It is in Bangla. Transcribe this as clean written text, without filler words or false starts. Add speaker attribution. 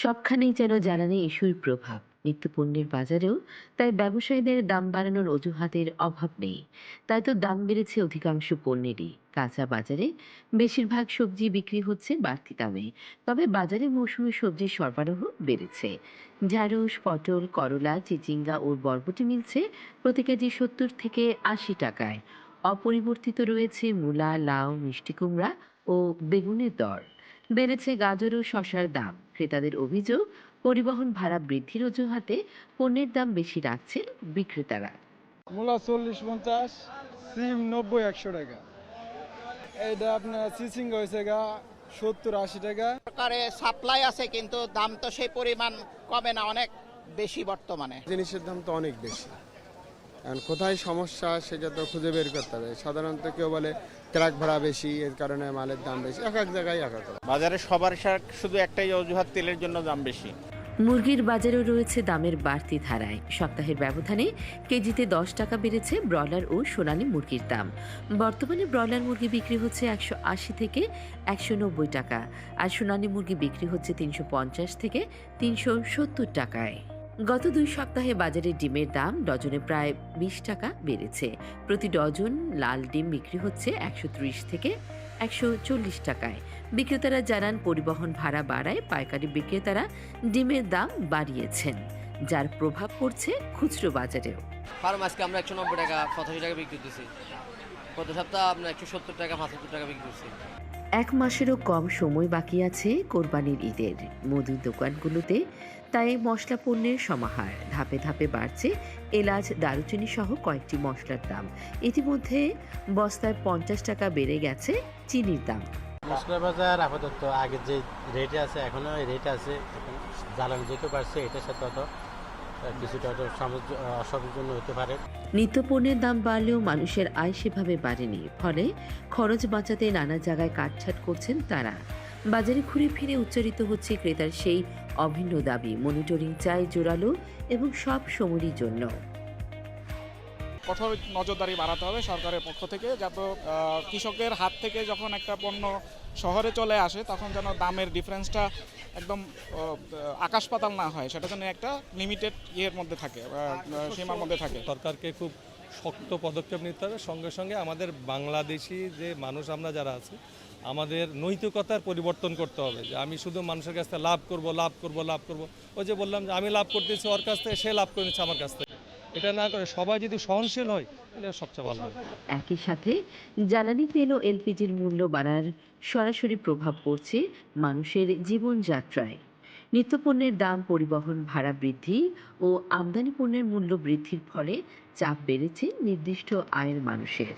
Speaker 1: সবখানেই যেন জ্বালানি ইস্যুর প্রভাব নিত্যপণ্যের বাজারেও। তাই ব্যবসায়ীদের দাম বাড়ানোর অজুহাতের অভাব নেই। তাই তো দাম বেড়েছে অধিকাংশ পণ্যেরই। কাঁচা বাজারে বেশিরভাগ সবজি বিক্রি হচ্ছে বাড়তি দামে। তবে বাজারে মৌসুমী সবজির সরবরাহ বেড়েছে। ঢ্যাঁড়স, পটল, করলা, চিচিঙ্গা ও বরবটি মিলছে প্রতি কেজি 70 থেকে 80 টাকায়। অপরিবর্তিত রয়েছে মূলা, লাউ, মিষ্টি কুমড়া ও বেগুনের দর। বেড়েছে গাজর ও শসার দাম। ক্রেতাদের অভিযোগ, পরিবহন ভাড়া বৃদ্ধির অজুহাতে পণ্যের দাম বেশি রাখছেন বিক্রেতারা।
Speaker 2: মূলা 40-50, সিম 90-100 টাকা। এইটা আপনার চিচিং হয়েছে গা 70-80 টাকা।
Speaker 3: সরকারের সাপ্লাই আছে কিন্তু দাম তো সেই পরিমাণ কমে না, অনেক বেশি বর্তমানে।
Speaker 2: জিনিসের দাম তো অনেক বেশি, এখন কোথায় সমস্যা সেটা তো খুঁজে বের করতে হবে। সাধারণত কেউ বলে ট্রাক ভাড়া বেশি, এর কারণে মালের দাম বেশি, এক এক জায়গায় এক এক রকম।
Speaker 4: বাজারে সবার শুধু একটাই অজুহাত, তেলের জন্য দাম বেশি।
Speaker 1: মুরগির বাজারেও রয়েছে দামের বাড়তি ধারায়। সপ্তাহের ব্যবধানে কেজিতে 10 টাকা বেড়েছে ব্রয়লার ও সোনালী মুরগির দাম। বর্তমানে ব্রয়লার মুরগি বিক্রি হচ্ছে 180 থেকে 190 টাকা, আর সোনালী মুরগি বিক্রি হচ্ছে 350 থেকে 370 টাকায়। গত 2 সপ্তাহে বাজারে ডিমের দাম ডজনে প্রায় 20 টাকা বেড়েছে। প্রতি ডজন লাল ডিম বিক্রি হচ্ছে 130 থেকে 140 টাকায়। বিক্রেতারা জানান, পরিবহন ভাড়া বাড়ায় পাইকারি বিক্রেতারা ডিমের দাম বাড়িয়েছেন, যার প্রভাব পড়ছে খুচরো বাজারেও।
Speaker 5: ফার্ম আজকে আমরা 190 টাকা 85 টাকা বিক্রি করতেছি। গত সপ্তাহে আপনার 170 টাকা 75 টাকা বিক্রি করছি।
Speaker 1: 1 মাসেরও কম সময় বাকি আছে কোরবানির ঈদের। মুদির দোকানগুলোতে তাই মশলা পণ্যের সমাহার। ধাপে ধাপে বাড়ছে এলাচ, দারুচিনি সহ কয়েকটি মশলার দাম। ইতিমধ্যে বস্তায় 50 টাকা বেড়ে গেছে চিনির দাম।
Speaker 6: মশলা বাজার আপাতত আগের যে রেটে আছে এখনো এই রেটে আছে। জ্বালানি যেতে পারছে এটার সাথে অত কিছুটা অসামঞ্জন্য হতে পারে।
Speaker 1: নিত্যপণ্যের দাম বাড়লেও মানুষের আয় সেভাবে বাড়েনি। ফলে খরচ বাঁচাতে নানা জায়গায় কাটছাট করছেন তারা। বাজারে ঘুরে ফিরে উচ্চারিত হচ্ছে ক্রেতার সেই অভিন্ন দাবি। মনিটরিং চাই জোরালো এবং সব সময়ের জন্য।
Speaker 7: কঠোর নজরদারি বাড়াতে হবে সরকারের পক্ষ থেকে, যাতে কৃষকের হাত থেকে যখন একটা পণ্য শহরে চলে আসে তখন যেন দামের ডিফারেন্সটা একদম আকাশ পাতাল না হয়, সেটা যেন একটা লিমিটেড ইয়ের মধ্যে থাকে, সীমার মধ্যে থাকে।
Speaker 8: সরকারকে খুব শক্ত পদক্ষেপ নিতে হবে। সঙ্গে সঙ্গে আমাদের বাংলাদেশি যে মানুষ আমরা যারা আছি, আমাদের নৈতিকতার পরিবর্তন করতে হবে। যে আমি শুধু মানুষের কাছ থেকে লাভ করব। ওই যে বললাম যে আমি লাভ করতেছি ওর কাছ থেকে, সে লাভ করে নিচ্ছে আমার কাছ থেকে। এটা না করে সবাই যদি সহনশীল হয় তাহলে সবচেয়ে ভালো হয়।
Speaker 1: একই সাথে জ্বালানি তেল ও এলপিজির মূল্য বাড়ার সরাসরি প্রভাব পড়ছে মানুষের জীবনযাত্রায়। নিত্যপণ্যের দাম, পরিবহন ভাড়া বৃদ্ধি ও আমদানি পণ্যের মূল্য বৃদ্ধির ফলে চাপ বেড়েছে নির্দিষ্ট আয়ের মানুষের।